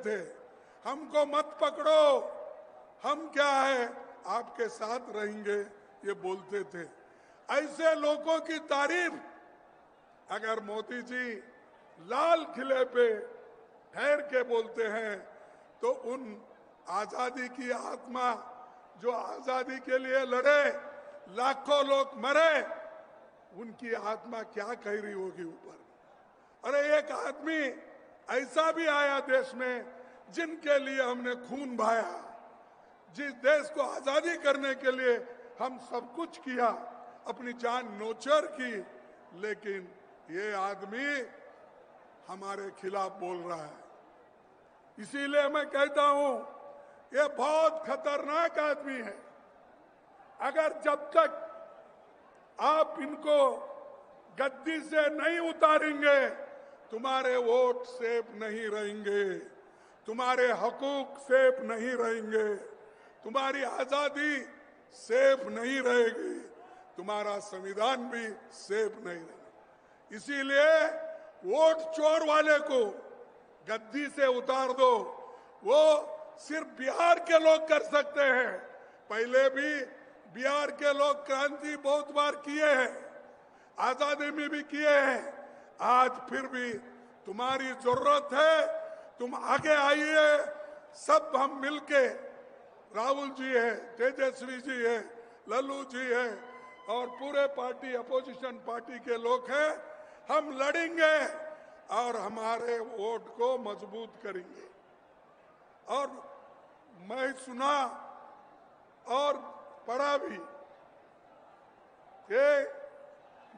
थे, हमको मत पकड़ो, हम क्या है आपके साथ रहेंगे, ये बोलते थे। ऐसे लोगों की तारीफ अगर मोदी जी लाल किले पे ठहर के बोलते हैं तो उन आजादी की आत्मा जो आजादी के लिए लड़े, लाखों लोग मरे, उनकी आत्मा क्या कह रही होगी ऊपर। अरे एक आदमी ऐसा भी आया देश में जिनके लिए हमने खून बहाया, जिस देश को आजादी करने के लिए हम सब कुछ किया, अपनी जान नोचर की, लेकिन ये आदमी हमारे खिलाफ बोल रहा है। इसीलिए मैं कहता हूं ये बहुत खतरनाक आदमी है। अगर जब तक आप इनको गद्दी से नहीं उतारेंगे, तुम्हारे वोट सेफ नहीं रहेंगे, तुम्हारे हकूक सेफ नहीं रहेंगे, तुम्हारी आजादी सेफ नहीं रहेगी, तुम्हारा संविधान भी सेफ नहीं रहेगा। इसीलिए वोट चोर वाले को गद्दी से उतार दो। वो सिर्फ बिहार के लोग कर सकते हैं। पहले भी बिहार के लोग क्रांति बहुत बार किए हैं, आजादी में भी किए हैं। आज फिर भी तुम्हारी जरूरत है, तुम आगे आइए, सब हम मिलके, राहुल जी है, तेजस्वी जी है, लल्लू जी है और पूरे पार्टी अपोजिशन पार्टी के लोग हैं, हम लड़ेंगे और हमारे वोट को मजबूत करेंगे। और मैं सुना और पढ़ा भी कि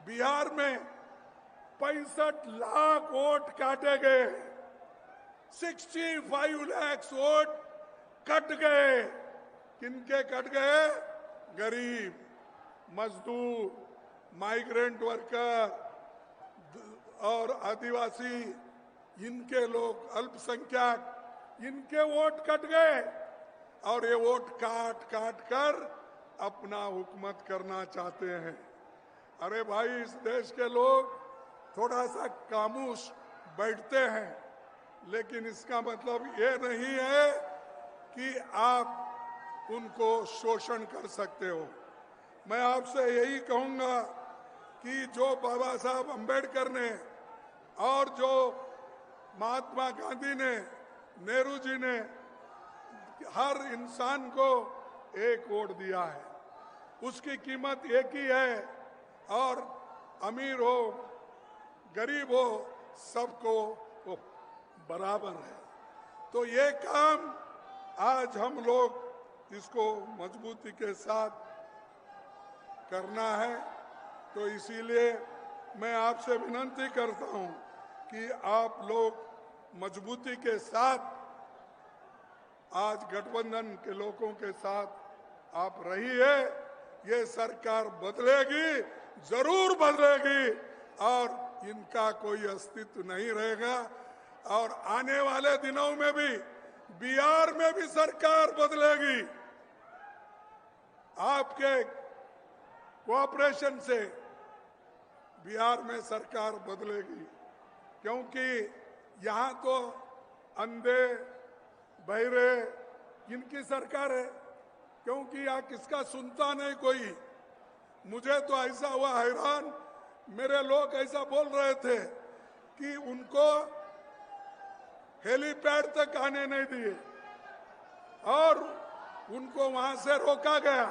बिहार में 65 लाख वोट काटे गए, 65 लाख वोट कट गए। किनके कट गए? गरीब, मजदूर, माइग्रेंट वर्कर और आदिवासी, इनके लोग, अल्पसंख्यक, इनके वोट कट गए और ये वोट काट काट कर अपना हुकूमत करना चाहते हैं। अरे भाई, इस देश के लोग थोड़ा सा खामोश बैठते हैं, लेकिन इसका मतलब ये नहीं है कि आप उनको शोषण कर सकते हो। मैं आपसे यही कहूंगा कि जो बाबा साहब अंबेडकर ने और जो महात्मा गांधी ने, नेहरू जी ने हर इंसान को एक वोट दिया है, उसकी कीमत एक ही है और अमीर हो गरीब हो सबको वो बराबर है। तो ये काम आज हम लोग इसको मजबूती के साथ करना है। तो इसीलिए मैं आपसे विनती करता हूं कि आप लोग मजबूती के साथ आज गठबंधन के लोगों के साथ आप रहिए। ये सरकार बदलेगी, जरूर बदलेगी और इनका कोई अस्तित्व नहीं रहेगा। और आने वाले दिनों में भी बिहार में भी सरकार बदलेगी। आपके कोऑपरेशन से बिहार में सरकार बदलेगी, क्योंकि यहाँ तो अंधे बहरे इनकी सरकार है, क्योंकि यहाँ किसका सुनता नहीं कोई। मुझे तो ऐसा हुआ हैरान, मेरे लोग ऐसा बोल रहे थे कि उनको हेलीपैड तक आने नहीं दिए और उनको वहां से रोका गया।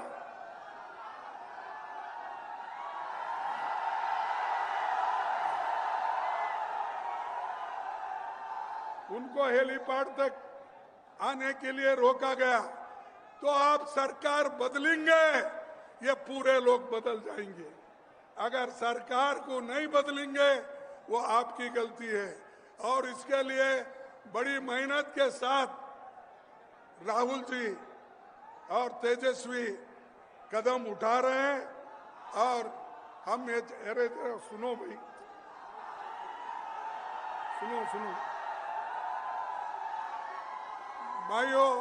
उनको हेलीपैड तक आने के लिए रोका गया। तो आप सरकार बदलेंगे, ये पूरे लोग बदल जाएंगे। अगर सरकार को नहीं बदलेंगे वो आपकी गलती है। और इसके लिए बड़ी मेहनत के साथ राहुल जी और तेजस्वी कदम उठा रहे हैं। और हम ये, अरे सुनो भाई, सुनो भाइयों,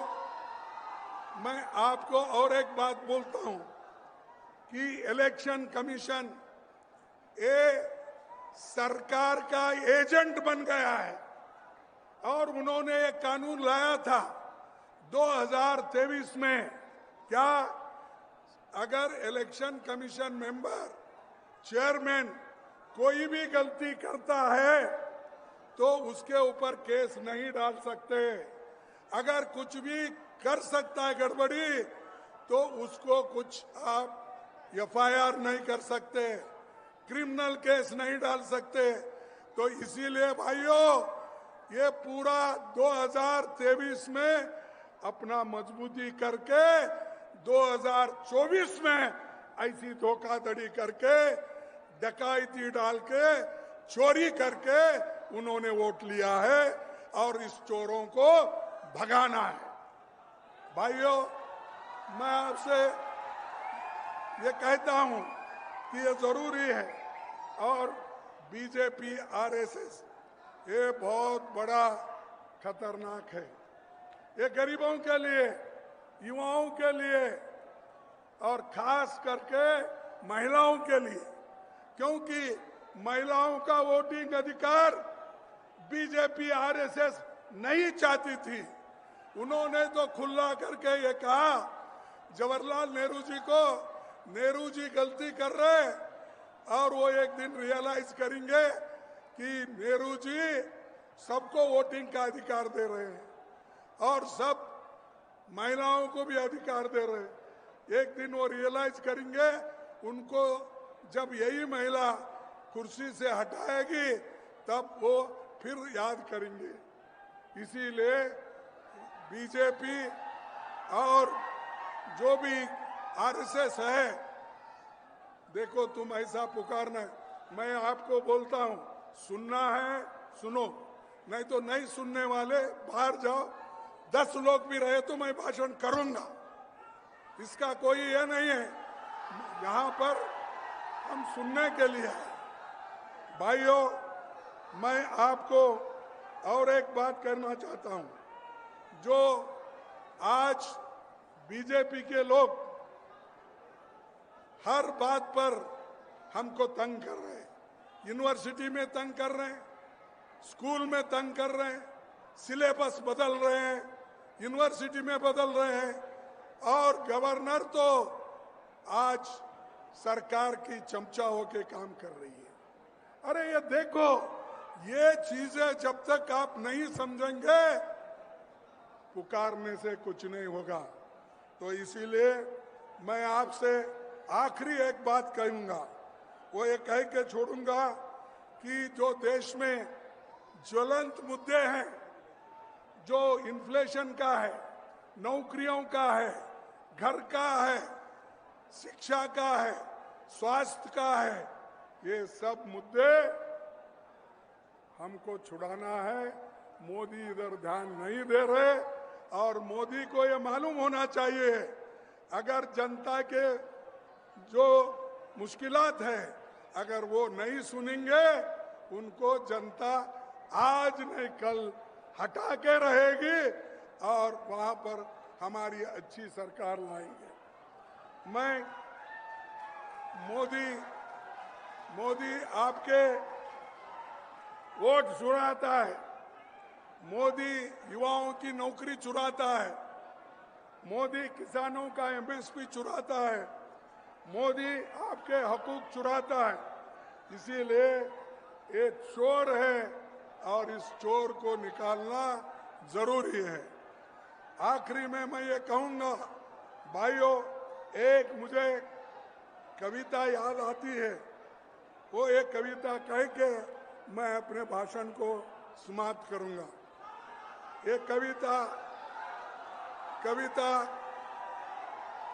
मैं आपको और एक बात बोलता हूं कि इलेक्शन कमीशन ये सरकार का एजेंट बन गया है और उन्होंने एक कानून लाया था 2023 में, क्या अगर इलेक्शन कमीशन मेंबर, चेयरमैन कोई भी गलती करता है तो उसके ऊपर केस नहीं डाल सकते। अगर कुछ भी कर सकता है गड़बड़ी तो उसको कुछ आप एफआईआर नहीं कर सकते, क्रिमिनल केस नहीं डाल सकते। तो इसीलिए भाइयों, ये पूरा 2023 में अपना मजबूती करके 2024 में ऐसी धोखाधड़ी करके, डकैती डाल के, चोरी करके उन्होंने वोट लिया है और इस चोरों को भगाना है। भाइयों, मैं आपसे ये कहता हूं कि ये जरूरी है। और बीजेपी, आरएसएस ये बहुत बड़ा खतरनाक है। ये गरीबों के लिए, युवाओं के लिए और खास करके महिलाओं के लिए, क्योंकि महिलाओं का वोटिंग अधिकार बीजेपी, आरएसएस नहीं चाहती थी। उन्होंने तो खुला करके ये कहा जवाहरलाल नेहरू जी को, नेहरू जी गलती कर रहे और वो एक दिन रियलाइज करेंगे कि नेहरू जी सबको वोटिंग का अधिकार दे रहे हैं और सब महिलाओं को भी अधिकार दे रहे हैं। एक दिन वो रियलाइज करेंगे, उनको जब यही महिला कुर्सी से हटाएगी तब वो फिर याद करेंगे। इसीलिए बीजेपी और जो भी आरएसएस है, देखो तुम ऐसा पुकारना, मैं आपको बोलता हूं, सुनना है सुनो, नहीं तो नहीं सुनने वाले बाहर जाओ। 10 लोग भी रहे तो मैं भाषण करूंगा, इसका कोई ये नहीं है। यहाँ पर हम सुनने के लिए हैं। भाइयों, मैं आपको और एक बात कहना चाहता हूं। जो आज बीजेपी के लोग हर बात पर हमको तंग कर रहे हैं, यूनिवर्सिटी में तंग कर रहे हैं, स्कूल में तंग कर रहे हैं, सिलेबस बदल रहे हैं, यूनिवर्सिटी में बदल रहे हैं, और गवर्नर तो आज सरकार की चमचा होके काम कर रही है। अरे ये देखो, ये चीजें जब तक आप नहीं समझेंगे पुकारने से कुछ नहीं होगा। तो इसीलिए मैं आपसे आखिरी एक बात कहूंगा, वो ये कह के छोड़ूंगा कि जो देश में ज्वलंत मुद्दे हैं, जो इन्फ्लेशन का है, नौकरियों का है, घर का है, शिक्षा का है, स्वास्थ्य का है, ये सब मुद्दे हमको छुड़ाना है। मोदी इधर ध्यान नहीं दे रहे और मोदी को ये मालूम होना चाहिए, अगर जनता के जो मुश्किलात है अगर वो नहीं सुनेंगे, उनको जनता आज नहीं कल हटा के रहेगी और वहां पर हमारी अच्छी सरकार लाएंगे। मैं मोदी आपके वोट चुराता है, मोदी युवाओं की नौकरी चुराता है, मोदी किसानों का एमएसपी चुराता है, मोदी आपके हकूक चुराता है। इसीलिए ये चोर है और इस चोर को निकालना जरूरी है। आखिरी में मैं ये कहूंगा, भाइयों, एक मुझे कविता याद आती है, वो एक कविता कह के मैं अपने भाषण को समाप्त करूंगा। ये कविता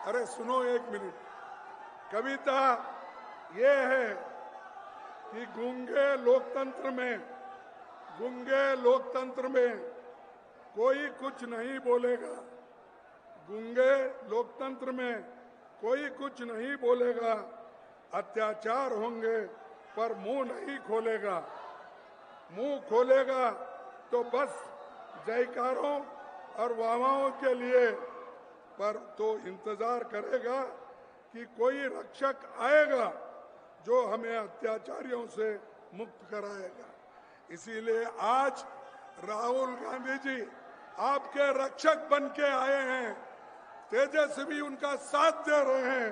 अरे सुनो एक मिनट। कविता ये है कि गूंगे लोकतंत्र में कोई कुछ नहीं बोलेगा, गूंगे लोकतंत्र में कोई कुछ नहीं बोलेगा, अत्याचार होंगे पर मुंह नहीं खोलेगा, मुंह खोलेगा तो बस जयकारों और वाहवाहों के लिए, पर तो इंतजार करेगा कि कोई रक्षक आएगा जो हमें अत्याचारियों से मुक्त कराएगा। इसीलिए आज राहुल गांधी जी आपके रक्षक बन के आए हैं, तेजस्वी उनका साथ दे रहे हैं।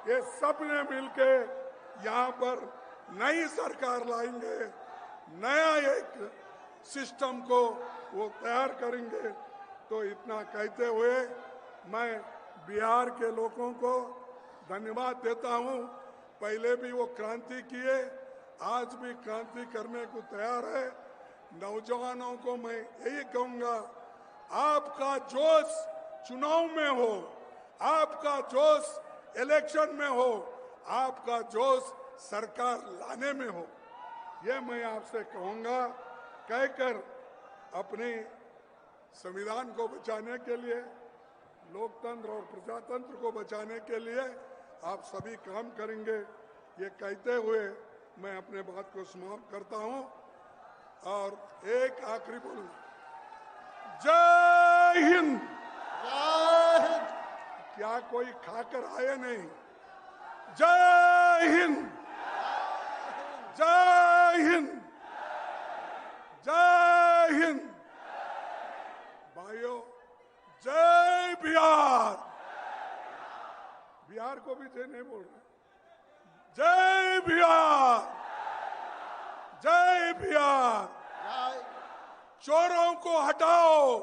ये सब ने मिलके यहाँ पर नई सरकार लाएंगे, नया एक सिस्टम को वो तैयार करेंगे। तो इतना कहते हुए मैं बिहार के लोगों को धन्यवाद देता हूँ। पहले भी वो क्रांति किए, आज भी क्रांति करने को तैयार है। नौजवानों को मैं यही कहूंगा, आपका जोश चुनाव में हो, आपका जोश इलेक्शन में हो, आपका जोश सरकार लाने में हो, ये मैं आपसे कहूंगा। कहकर अपने संविधान को बचाने के लिए, लोकतंत्र और प्रजातंत्र को बचाने के लिए आप सभी काम करेंगे, ये कहते हुए मैं अपने बात को समाप्त करता हूं। और एक आखिरी बोलूंगा, जय हिंद। जय हिंद। क्या कोई खाकर आए नहीं? जय हिंद, जय हिंद, जय हिंद। भाइयों, जय बिहार। बिहार को भी जय नहीं बोल रहे। जय बिहार, जय बिहार। चोरों को हटाओ,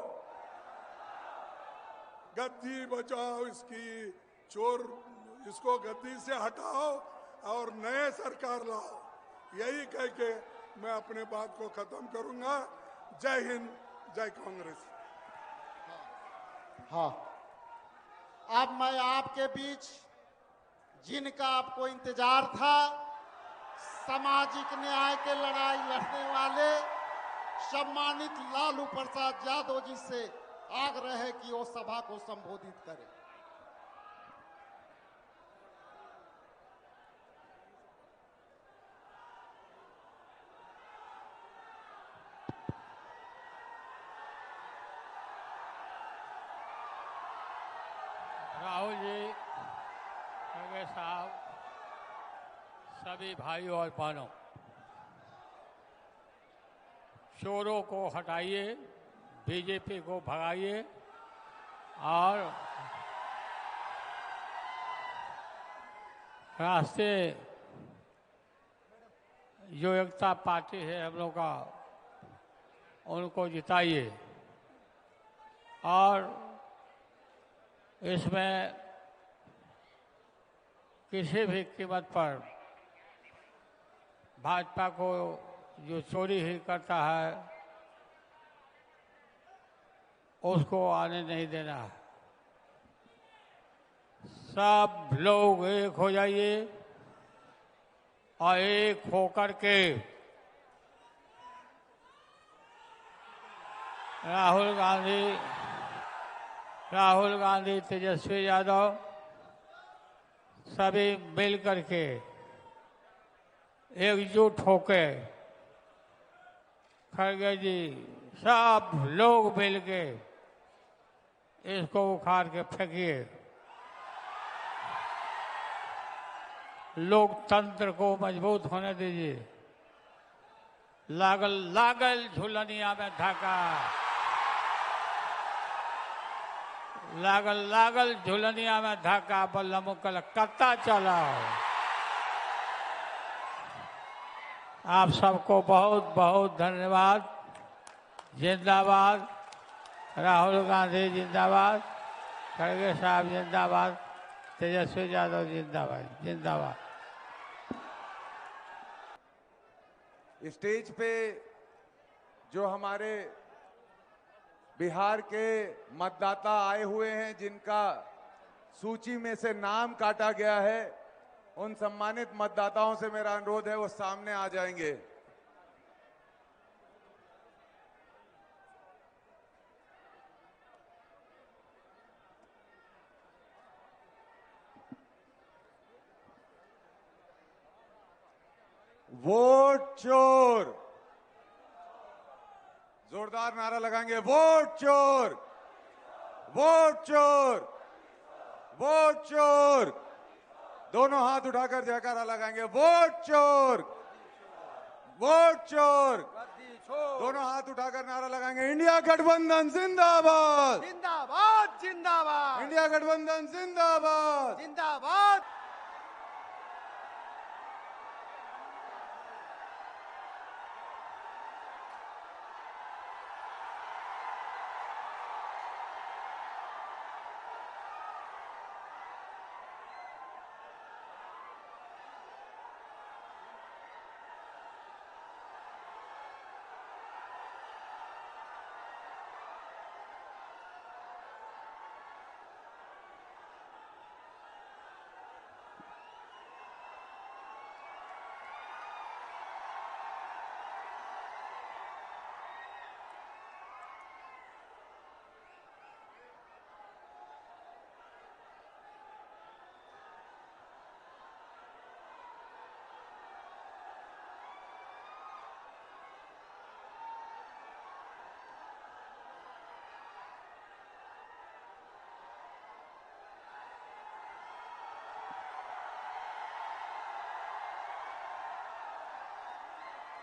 गद्दी बचाओ, इसकी चोर इसको गद्दी से हटाओ और नए सरकार लाओ। यही कह के मैं अपने बात को खत्म करूंगा। जय हिंद, जय कांग्रेस। हाँ, अब मैं आपके बीच जिनका आपको इंतजार था, सामाजिक न्याय के लड़ाई लड़ने वाले सम्मानित लालू प्रसाद यादव जी से आग्रह है कि वो सभा को संबोधित करें। राहुल जी, खड़गे साहब, सभी भाइयों और बहनों, चोरों को हटाइए, बीजेपी को भगाइए और राष्ट्रीय जो एकता पार्टी है हम लोग का, उनको जिताइए। और इसमें किसी भी कीमत पर भाजपा को जो चोरी ही करता है उसको आने नहीं देना है। सब लोग एक हो जाइए और एक होकर के राहुल गांधी, तेजस्वी यादव सभी मिल करके एकजुट होके, खड़गे जी सब लोग मिल के इसको उखाड़ के फेंकिए। लोकतंत्र को मजबूत होने दीजिए। लागल लागल झुलनिया में धाका, लागल लागल झुलनिया में धाका, बल्लम कलकत्ता चलाओ। आप सबको बहुत बहुत धन्यवाद। जिंदाबाद राहुल गांधी, जिंदाबाद खड़गे साहब, जिंदाबाद तेजस्वी यादव, जिंदाबाद जिंदाबाद। स्टेज पे जो हमारे बिहार के मतदाता आए हुए हैं, जिनका सूची में से नाम काटा गया है, उन सम्मानित मतदाताओं से मेरा अनुरोध है वो सामने आ जाएंगे। वोट चोर, जोरदार नारा लगाएंगे। वोट चोर, वोट चोर, वोट चोर। दोनों हाथ उठाकर जयकारा लगाएंगे। वोट चोर, वोट चोर, दोनों हाथ उठाकर नारा लगाएंगे, इंडिया गठबंधन जिंदाबाद, जिंदाबाद जिंदाबाद इंडिया गठबंधन जिंदाबाद। जिंदाबाद।